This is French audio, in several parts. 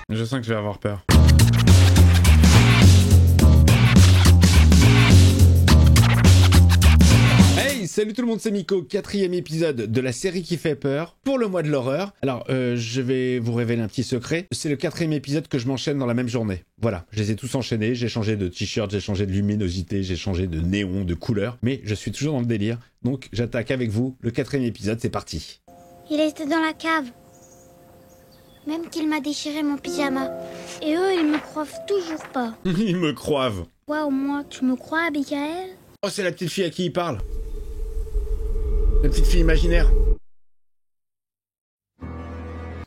Je sens que je vais avoir peur. Hey, salut tout le monde, c'est Miko, 4e épisode de la série qui fait peur pour le mois de l'horreur. Alors, je vais vous révéler un petit secret. C'est le 4e épisode que je m'enchaîne dans la même journée. Voilà, je les ai tous enchaînés, j'ai changé de t-shirt, j'ai changé de luminosité, j'ai changé de néon, de couleur, mais je suis toujours dans le délire. Donc, j'attaque avec vous le 4e épisode, c'est parti. Il était dans la cave. Même qu'il m'a déchiré mon pyjama. Et eux, ils me croient toujours pas. Ils me croivent. Ouais, au moins, tu me crois, Abigail? Oh, c'est la petite fille à qui il parle. La petite fille imaginaire.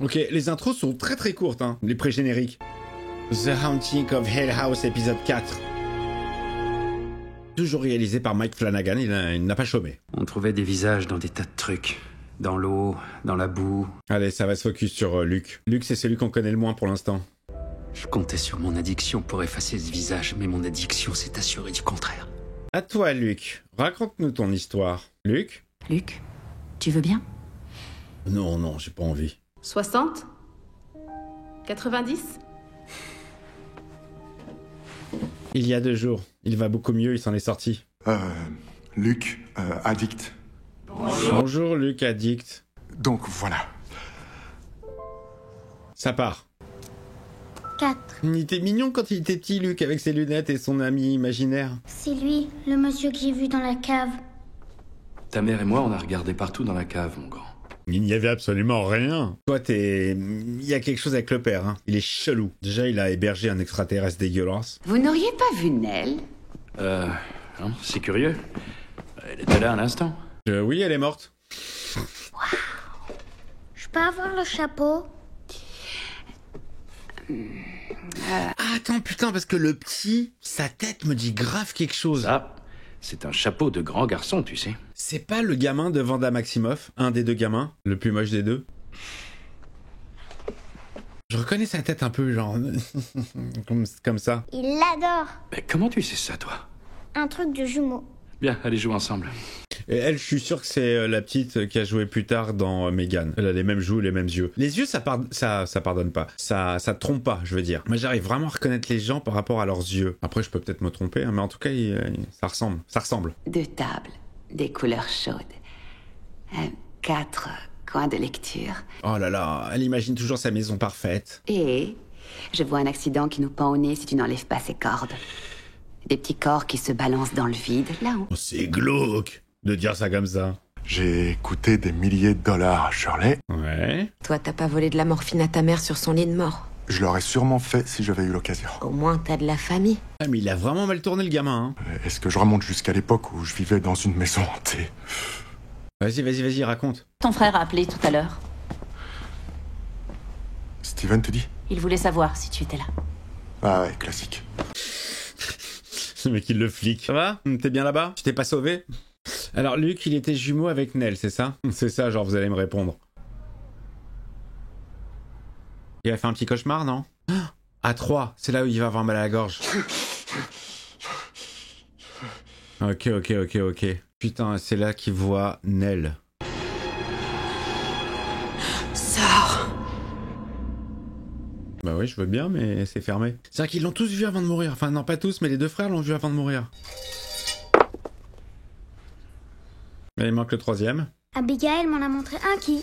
Ok, les intros sont très très courtes, hein, les pré-génériques. The Haunting of Hill House, épisode 4. Toujours réalisé par Mike Flanagan, il n'a pas chômé. On trouvait des visages dans des tas de trucs. Dans l'eau, dans la boue. Allez, ça va se focus sur Luc. Luc, c'est celui qu'on connaît le moins pour l'instant. Je comptais sur mon addiction pour effacer ce visage, mais mon addiction s'est assurée du contraire. À toi, Luc. Raconte-nous ton histoire. Luc ? Luc, tu veux bien? Non, j'ai pas envie. 60? 90? Il y a 2 jours. Il va beaucoup mieux, il s'en est sorti. Luc, addict. Bonjour, Luc, addict. Donc voilà. Ça part. 4. Il était mignon quand il était petit, Luc, avec ses lunettes et son ami imaginaire. C'est lui, le monsieur que j'ai vu dans la cave. Ta mère et moi, on a regardé partout dans la cave, mon grand. Il n'y avait absolument rien. Toi, il y a quelque chose avec le père, hein. Il est chelou. Déjà, il a hébergé un extraterrestre dégueulasse. Vous n'auriez pas vu Nell? Non, c'est curieux. Elle était là un instant. Oui, elle est morte. Je peux avoir le chapeau? Ah, attends, putain, parce que le petit, sa tête me dit grave quelque chose. Ça, c'est un chapeau de grand garçon, tu sais. C'est pas le gamin de Vanda Maximoff, un des 2 gamins, le plus moche des 2? Je reconnais sa tête un peu, genre... comme ça. Il l'adore. Mais comment tu sais ça, toi? Un truc de jumeau. Bien, allez jouer ensemble. Et elle, je suis sûr que c'est la petite qui a joué plus tard dans Megan. Elle a les mêmes joues, les mêmes yeux. Les yeux, ça pardonne pas. Ça trompe pas, je veux dire. Moi, j'arrive vraiment à reconnaître les gens par rapport à leurs yeux. Après, je peux peut-être me tromper, hein, mais en tout cas, ça ressemble. Ça ressemble. 2 tables, des couleurs chaudes. 4 coins de lecture. Oh là là, elle imagine toujours sa maison parfaite. Et je vois un accident qui nous pend au nez si tu n'enlèves pas ces cordes. Des petits corps qui se balancent dans le vide, là-haut. Oh, c'est glauque de dire ça comme ça. J'ai coûté des milliers de dollars à Shirley. Ouais. Toi, t'as pas volé de la morphine à ta mère sur son lit de mort. Je l'aurais sûrement fait si j'avais eu l'occasion. Au moins, t'as de la famille. Ah, mais il a vraiment mal tourné le gamin, hein. Est-ce que je remonte jusqu'à l'époque où je vivais dans une maison hantée? Vas-y, raconte. Ton frère a appelé tout à l'heure. Steven te dit? Il voulait savoir si tu étais là. Ah ouais, classique. Le mec, il le flic. Ça va? T'es bien là-bas? Tu t'es pas sauvé? Alors, Luc, il était jumeau avec Nell, c'est ça? C'est ça, genre, vous allez me répondre. Il a fait un petit cauchemar, non? À 3, c'est là où il va avoir mal à la gorge. Ok. Putain, c'est là qu'il voit Nell. Sors! Bah oui, je veux bien, mais c'est fermé. C'est vrai qu'ils l'ont tous vu avant de mourir. Enfin, non, pas tous, mais les 2 frères l'ont vu avant de mourir. Mais il manque le 3e. Abigail m'en a montré un qui...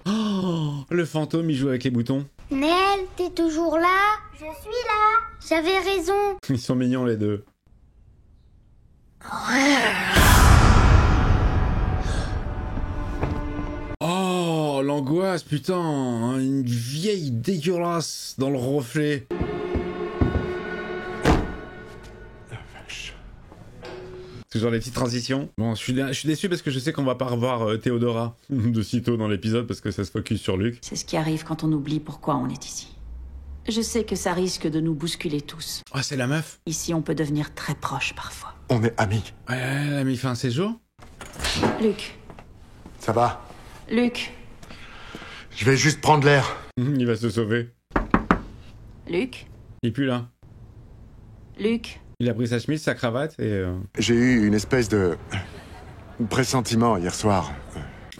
Oh, le fantôme, il joue avec les boutons. Nell, t'es toujours là? Je suis là. J'avais raison. Ils sont mignons, les 2. Oh, l'angoisse, putain. Une vieille dégueulasse dans le reflet. Toujours les petites transitions. Bon, je suis déçu parce que je sais qu'on va pas revoir Théodora de sitôt dans l'épisode parce que ça se focus sur Luc. C'est ce qui arrive quand on oublie pourquoi on est ici. Je sais que ça risque de nous bousculer tous. Ah, c'est la meuf? Ici, on peut devenir très proches parfois. On est amis. Ouais, elle a mis fin à ses jours. Luc. Ça va? Luc. Je vais juste prendre l'air. Il va se sauver. Luc. Il est plus là. Luc. Il a pris sa chemise, sa cravate et... J'ai eu une espèce de pressentiment hier soir.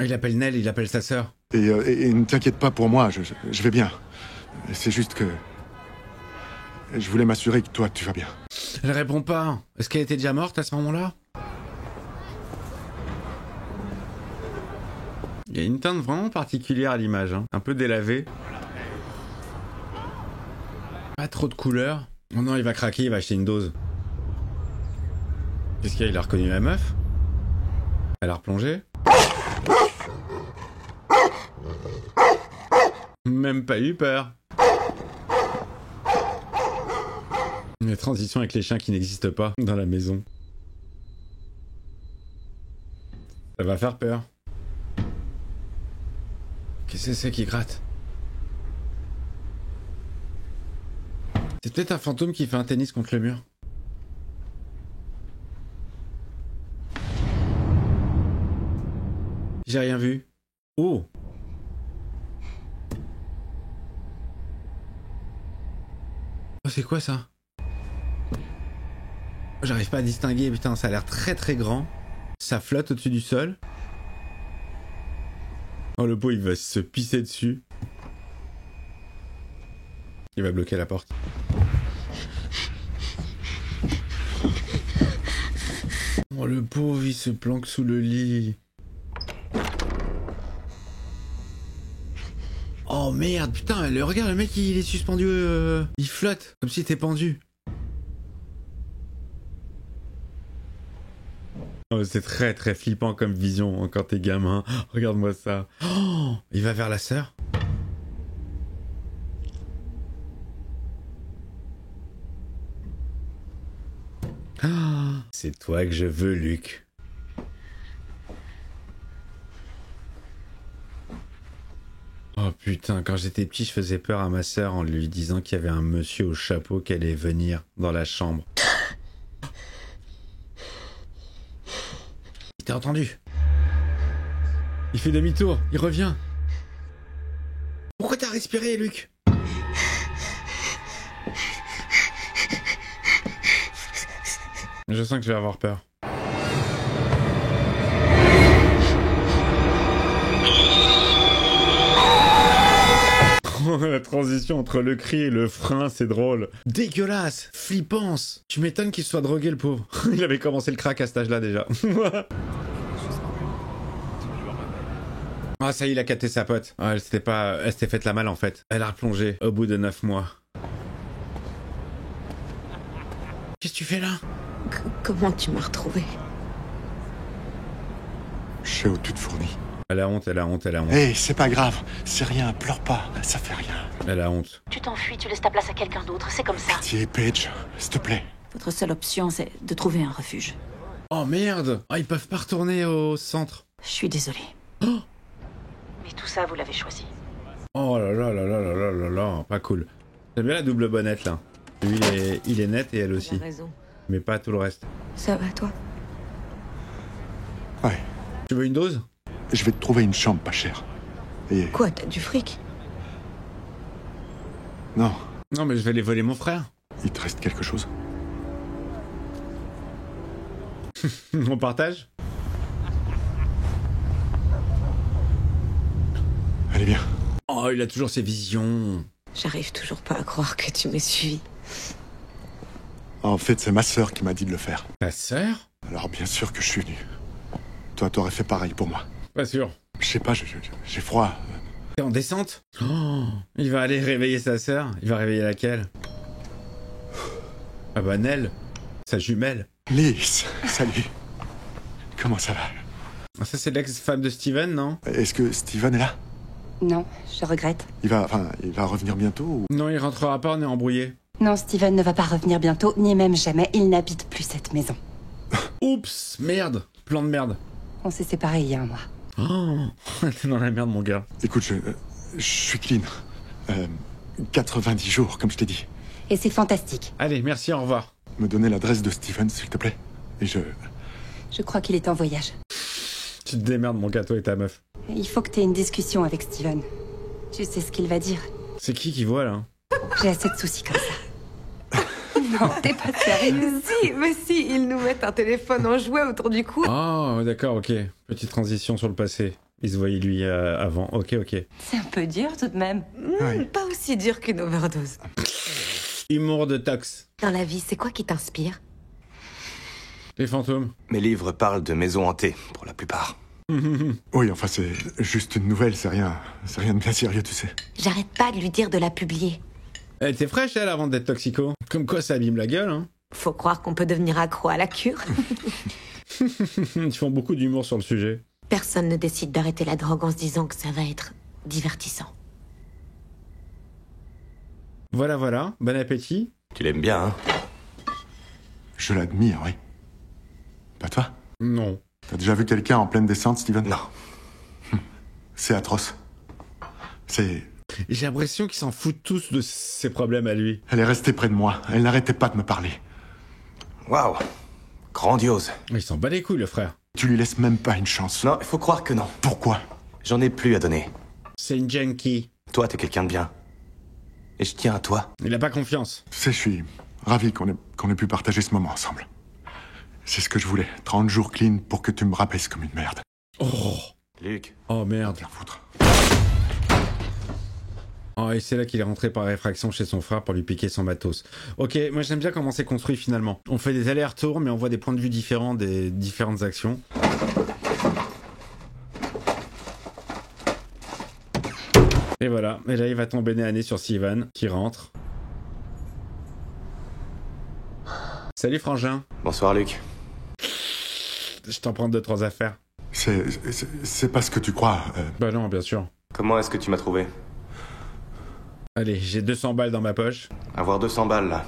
Il appelle Nell, il appelle sa sœur. Et ne t'inquiète pas pour moi, je vais bien. C'est juste que... Je voulais m'assurer que toi, tu vas bien. Elle répond pas. Est-ce qu'elle était déjà morte à ce moment-là? Il y a une teinte vraiment particulière à l'image, hein. Un peu délavée. Pas trop de couleurs. Oh non, il va craquer, il va acheter une dose. Qu'est-ce qu'il y a? Il a reconnu la meuf? Elle a replongé? Même pas eu peur. Une transition avec les chiens qui n'existent pas dans la maison. Ça va faire peur. Qu'est-ce que c'est qui gratte? C'est peut-être un fantôme qui fait un tennis contre le mur. J'ai rien vu. Oh! Oh, c'est quoi ça? J'arrive pas à distinguer, putain, ça a l'air très très grand. Ça flotte au-dessus du sol. Oh, le pot, il va se pisser dessus. Il va bloquer la porte. Oh, le pauvre, il se planque sous le lit. Oh merde, putain, regarde, le mec, il est suspendu. Il flotte, comme s'il était pendu. Oh, c'est très très flippant comme vision quand t'es gamin. Regarde-moi ça. Oh, il va vers la sœur. Oh, c'est toi que je veux, Luc. Oh putain, quand j'étais petit, je faisais peur à ma sœur en lui disant qu'il y avait un monsieur au chapeau qui allait venir dans la chambre. T'as entendu? Il fait demi-tour, il revient. Pourquoi t'as respiré, Luc? Je sens que je vais avoir peur. La transition entre le cri et le frein, c'est drôle. Dégueulasse, flippance. Tu m'étonnes qu'il soit drogué, le pauvre. Il avait commencé le crack à cet âge-là déjà. Ah, ça y est, il a capté sa pote. Ah, elle s'était faite la malle en fait. Elle a replongé au bout de 9 mois. Qu'est-ce que tu fais là? Comment tu m'as retrouvé? Je sais où tu te fournis. Elle a honte, elle a honte, elle a honte. Hé, c'est pas grave. C'est rien, pleure pas. Ça fait rien. Elle a honte. Tu t'enfuis, tu laisses ta place à quelqu'un d'autre, c'est comme ça. Pitié, Paige, s'il te plaît. Votre seule option, c'est de trouver un refuge. Oh merde! Ah, ils peuvent pas retourner au centre. Je suis désolée. Oh, Mais tout ça, vous l'avez choisi. oh là là là là là là là là, pas cool. J'aime bien la double bonnette là. Lui, il est net et elle aussi. T'as raison. Mais pas tout le reste. Ça va, toi? Ouais. Tu veux une dose? Je vais te trouver une chambre pas chère. Et... Quoi, t'as du fric? Non, Non, mais je vais les voler mon frère. il te reste quelque chose. On partage? Allez, bien. Oh, il a toujours ses visions. J'arrive toujours pas à croire que tu m'aies suivi. En fait, c'est ma sœur qui m'a dit de le faire. Ta sœur? Alors bien sûr que je suis venu. Toi, t'aurais fait pareil pour moi. Pas sûr. Je sais pas, j'ai froid. T'es en descente? Oh, il va aller réveiller sa sœur. Il va réveiller laquelle? Ah bah Nell, sa jumelle. Liz, salut. Comment ça va? Ah, ça c'est l'ex-femme de Steven, non? Est-ce que Steven est là? Non, je regrette. Il va revenir bientôt ou... Non, il rentrera pas, on est embrouillé. Non, Steven ne va pas revenir bientôt, ni même jamais. Il n'habite plus cette maison. Oups, merde. Plan de merde. On s'est séparés il y a un mois. Oh, t'es dans la merde, mon gars. Écoute, je suis clean. 90 jours, comme je t'ai dit. Et c'est fantastique. Allez, merci, au revoir. Me donner l'adresse de Steven, s'il te plaît. Et Je crois qu'il est en voyage. Tu te démerdes, mon gars, toi et ta meuf. Il faut que tu aies une discussion avec Steven. Tu sais ce qu'il va dire. C'est qui voit, là? J'ai assez de soucis comme ça. Non, t'es pas sérieux. Mais si, ils nous mettent un téléphone en jouet autour du cou. Oh, d'accord, ok. Petite transition sur le passé. Il se voyait lui avant. Ok. C'est un peu dur tout de même. Oui. Pas aussi dur qu'une overdose. Humour de tox. Dans la vie, c'est quoi qui t'inspire? Les fantômes. Mes livres parlent de maisons hantées, pour la plupart. Oui, enfin, c'est juste une nouvelle, c'est rien de bien sérieux, tu sais. J'arrête pas de lui dire de la publier. Elle était fraîche, elle, avant d'être toxico. Comme quoi, ça abîme la gueule, hein. Faut croire qu'on peut devenir accro à la cure. Ils font beaucoup d'humour sur le sujet. Personne ne décide d'arrêter la drogue en se disant que ça va être divertissant. Voilà. Bon appétit. Tu l'aimes bien, hein? Je l'admire, oui. Pas toi? Non. T'as déjà vu quelqu'un en pleine descente, Steven? Non. C'est atroce. J'ai l'impression qu'ils s'en foutent tous de ses problèmes à lui. Elle est restée près de moi. Elle n'arrêtait pas de me parler. Waouh. Grandiose. Il s'en bat les couilles, le frère. Tu lui laisses même pas une chance. Non, il faut croire que non. Pourquoi? J'en ai plus à donner. C'est une junkie. Toi, t'es quelqu'un de bien. Et je tiens à toi. Il a pas confiance. Tu sais, je suis ravi qu'on ait pu partager ce moment ensemble. C'est ce que je voulais. 30 jours clean pour que tu me rabaisses comme une merde. Oh. Luc. Oh merde. Bien foutre. Oh, et c'est là qu'il est rentré par réfraction chez son frère pour lui piquer son matos. Ok, moi j'aime bien comment c'est construit finalement. On fait des allers-retours, mais on voit des points de vue différents des différentes actions. Et voilà, et là il va tomber nez à nez sur Sivan, qui rentre. Salut frangin. Bonsoir, Luc. Je t'en prends 2-3 affaires. C'est pas ce que tu crois. Bah non, bien sûr. Comment est-ce que tu m'as trouvé? Allez, j'ai 200 balles dans ma poche. Avoir 200 balles, là.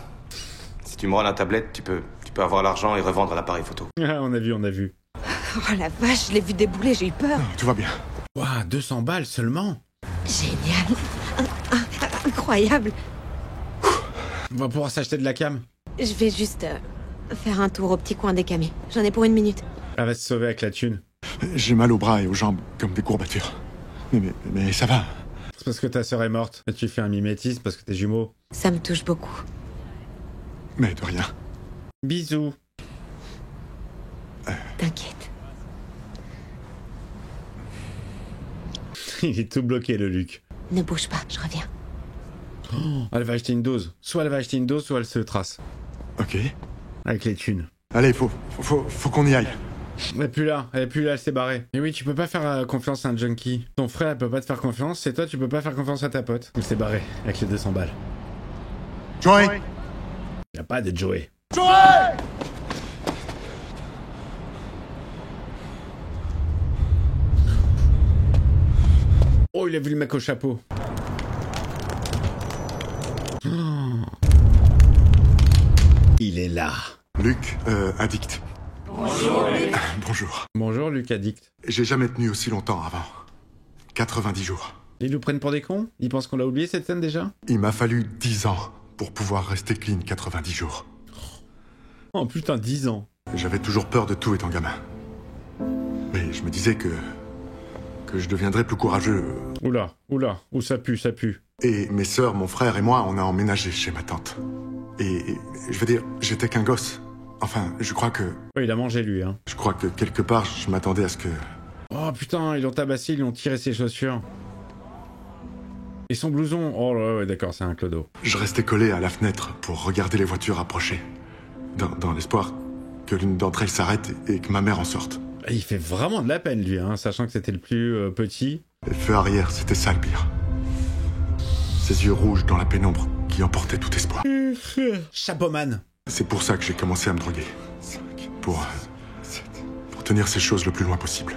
Si tu me rends la tablette, tu peux avoir l'argent et revendre l'appareil photo. Ah, on a vu. Oh la vache, je l'ai vu débouler, j'ai eu peur. Tout va bien. Ouah, 200 balles seulement. Génial. Incroyable. On va pouvoir s'acheter de la cam. Je vais juste faire un tour au petit coin des camis. J'en ai pour 1 minute. Elle va se sauver avec la thune. J'ai mal aux bras et aux jambes comme des courbatures. Mais ça va. C'est parce que ta sœur est morte. Et tu fais un mimétisme parce que t'es jumeau. Ça me touche beaucoup. Mais de rien. Bisous. T'inquiète. Il est tout bloqué, le Luc. Ne bouge pas, je reviens. Oh, elle va acheter une dose. Soit elle va acheter une dose, soit elle se trace. Ok. Avec les thunes. Allez, faut qu'on y aille. Elle est plus là, elle s'est barrée. Et oui, tu peux pas faire confiance à un junkie. Ton frère, elle peut pas te faire confiance, et toi, tu peux pas faire confiance à ta pote. Elle s'est barrée, avec les 200 balles. Joey! Y a pas de Joey. Joey! Oh, il a vu le mec au chapeau. Oh. Il est là. Luc, addict. Bonjour, Luc. Bonjour. Bonjour, Luc addict. J'ai jamais tenu aussi longtemps avant. 90 jours. Ils nous prennent pour des cons? Ils pensent qu'on l'a oublié cette scène déjà? Il m'a fallu 10 ans pour pouvoir rester clean 90 jours. Oh putain, 10 ans. J'avais toujours peur de tout étant gamin. Mais je me disais que je deviendrais plus courageux. Oula, où ça pue. Et mes sœurs, mon frère et moi, on a emménagé chez ma tante. Et je veux dire, j'étais qu'un gosse. Enfin, je crois que il a mangé lui, hein. Je crois que quelque part, je m'attendais à ce que... Oh putain, ils l'ont tabassé, ils lui ont tiré ses chaussures. Et son blouson. Oh là, ouais, d'accord, c'est un clodo. Je restais collé à la fenêtre pour regarder les voitures approcher. Dans l'espoir que l'une d'entre elles s'arrête et que ma mère en sorte. Il fait vraiment de la peine, lui, hein, sachant que c'était le plus petit. Le feu arrière, c'était ça le pire. Ses yeux rouges dans la pénombre qui emportaient tout espoir. Chapeau man. C'est pour ça que j'ai commencé à me droguer. Pour tenir ces choses le plus loin possible.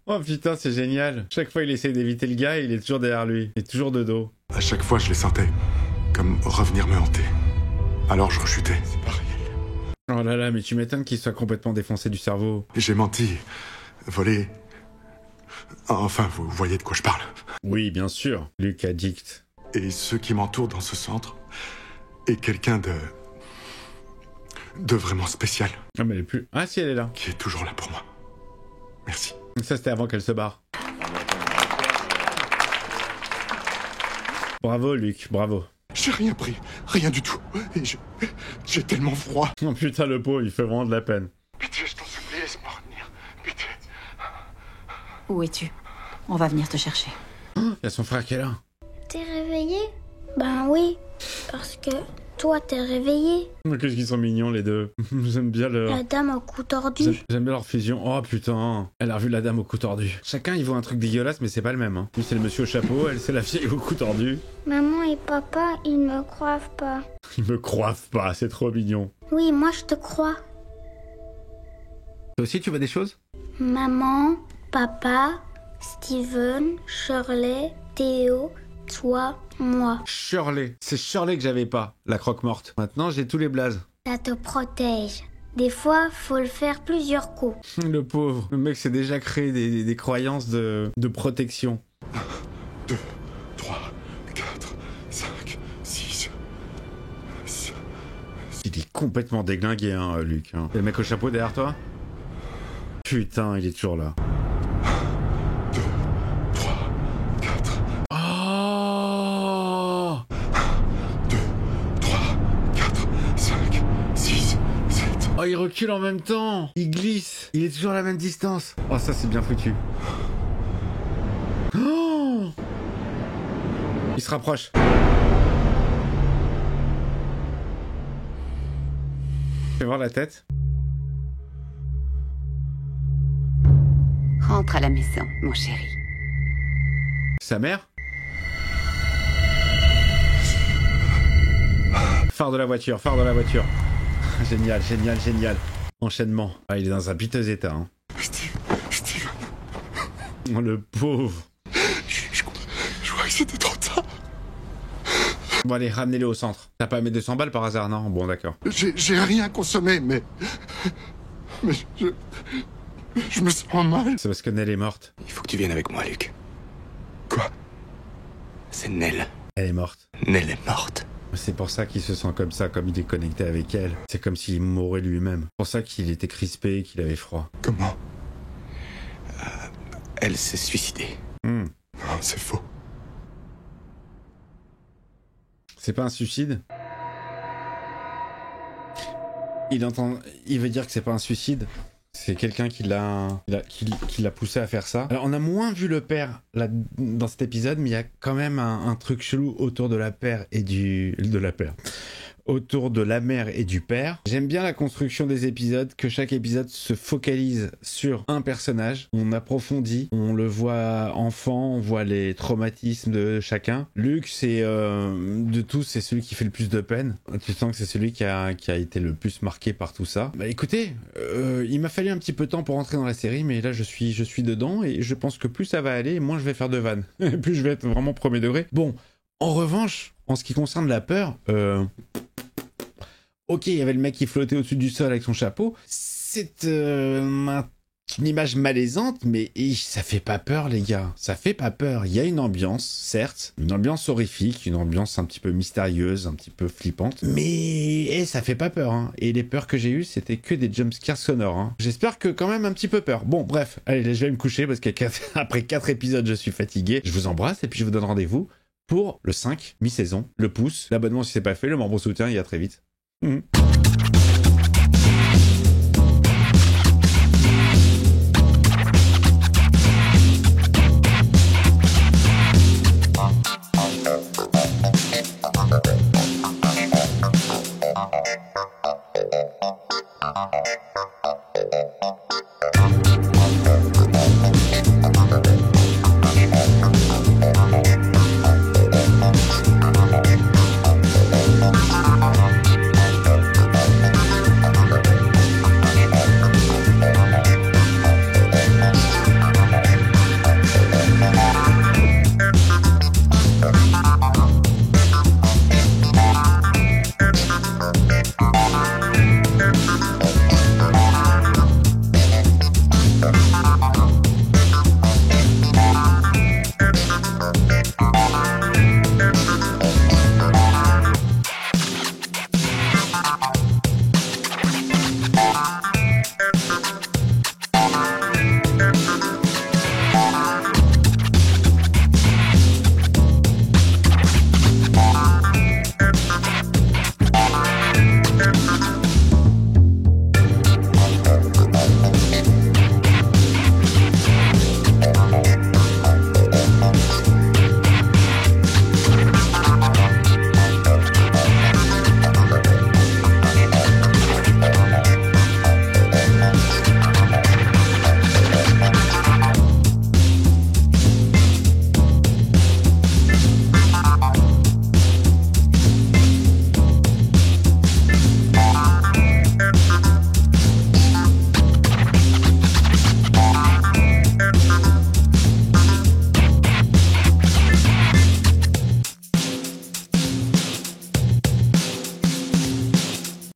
Oh putain, c'est génial. Chaque fois, il essaie d'éviter le gars et il est toujours derrière lui. Il est toujours de dos. À chaque fois, je les sentais comme revenir me hanter. Alors je rechutais. C'est pas réel. Oh là là, mais tu m'étonnes qu'il soit complètement défoncé du cerveau. J'ai menti, volé. Enfin, vous voyez de quoi je parle. Oui, bien sûr. Luc addict. Et ceux qui m'entourent dans ce centre est quelqu'un de vraiment spécial. Ah, mais elle est plus... Ah si, elle est là. Qui est toujours là pour moi. Merci. Ça, c'était avant qu'elle se barre. Bravo, Luc, bravo. J'ai rien pris, rien du tout. Et j'ai tellement froid. Oh putain, le pauvre, il fait vraiment de la peine. Pitié, je t'en supplie, laisse-moi revenir. Pitié. Où es-tu? On va venir te chercher. Il y a son frère qui est là. T'es réveillé? Ben oui, parce que toi t'es réveillé. Qu'est-ce qu'ils sont mignons les deux. J'aime bien leur... La dame au cou tordu. J'aime bien leur fusion. Oh putain, elle a revu la dame au cou tordu. Chacun ils voient un truc dégueulasse mais c'est pas le même. Hein. Lui c'est le monsieur au chapeau, elle c'est la fille au cou tordu. Maman et papa, ils me croient pas. Ils me croient pas, c'est trop mignon. Oui, moi je te crois. Toi aussi tu vois des choses? Maman, papa, Steven, Shirley, Théo, toi, moi. Shirley. C'est Shirley que j'avais pas, la croque-morte. Maintenant j'ai tous les blazes. Ça te protège. Des fois, faut le faire plusieurs coups. Le pauvre. Le mec s'est déjà créé des croyances de protection. 2, 3, 4, 5, 6, 7. Il est complètement déglingué, hein, Luc. Hein. Et le mec au chapeau derrière toi? Putain, il est toujours là. 2, 3, 4. Oh 2, 3, 4, 5, 6, 7. Oh, il recule en même temps. Il glisse. Il est toujours à la même distance. Oh, ça, c'est bien foutu. Oh il se rapproche. Fais voir la tête. Rentre à la maison, mon chéri. Sa mère? Phare de la voiture, phare de la voiture. Génial, génial, génial. Enchaînement. Ah, il est dans un piteux état. Hein. Steve. Oh, le pauvre. Je crois que c'était trop tard. Bon, allez, ramenez-le au centre. T'as pas mis 200 balles par hasard, non? Bon, d'accord. J'ai rien consommé, mais je me sens mal. C'est parce que Nell est morte. Il faut que tu viennes avec moi, Luc. Quoi? C'est Nell. Elle est morte. Nell est morte. C'est pour ça qu'il se sent comme ça, comme il est connecté avec elle. C'est comme s'il mourait lui-même. C'est pour ça qu'il était crispé, qu'il avait froid. Comment? Elle s'est suicidée. Non, c'est faux. C'est pas un suicide? Il veut dire que c'est pas un suicide? C'est quelqu'un qui l'a poussé à faire ça. Alors, on a moins vu le père là, dans cet épisode, mais il y a quand même un truc chelou autour de la mère et du père. J'aime bien la construction des épisodes, que chaque épisode se focalise sur un personnage. On approfondit, on le voit enfant, on voit les traumatismes de chacun. Luc, c'est de tous, c'est celui qui fait le plus de peine. Tu sens que c'est celui qui a été le plus marqué par tout ça. Bah écoutez, il m'a fallu un petit peu de temps pour rentrer dans la série, mais là je suis dedans et je pense que plus ça va aller, moins je vais faire de vannes. Plus je vais être vraiment premier degré. Bon, en revanche, en ce qui concerne la peur, ok, il y avait le mec qui flottait au-dessus du sol avec son chapeau. C'est une image malaisante, mais ça fait pas peur, les gars. Ça fait pas peur. Il y a une ambiance, certes, une ambiance horrifique, une ambiance un petit peu mystérieuse, un petit peu flippante, mais ça fait pas peur. Hein. Et les peurs que j'ai eues, c'était que des jumpscares sonores. Hein. J'espère que quand même un petit peu peur. Bon, bref, allez, je vais me coucher parce qu'après 4 épisodes, je suis fatigué. Je vous embrasse et puis je vous donne rendez-vous pour le 5, mi-saison, le pouce, l'abonnement si c'est pas fait, le membre soutien, et à très vite.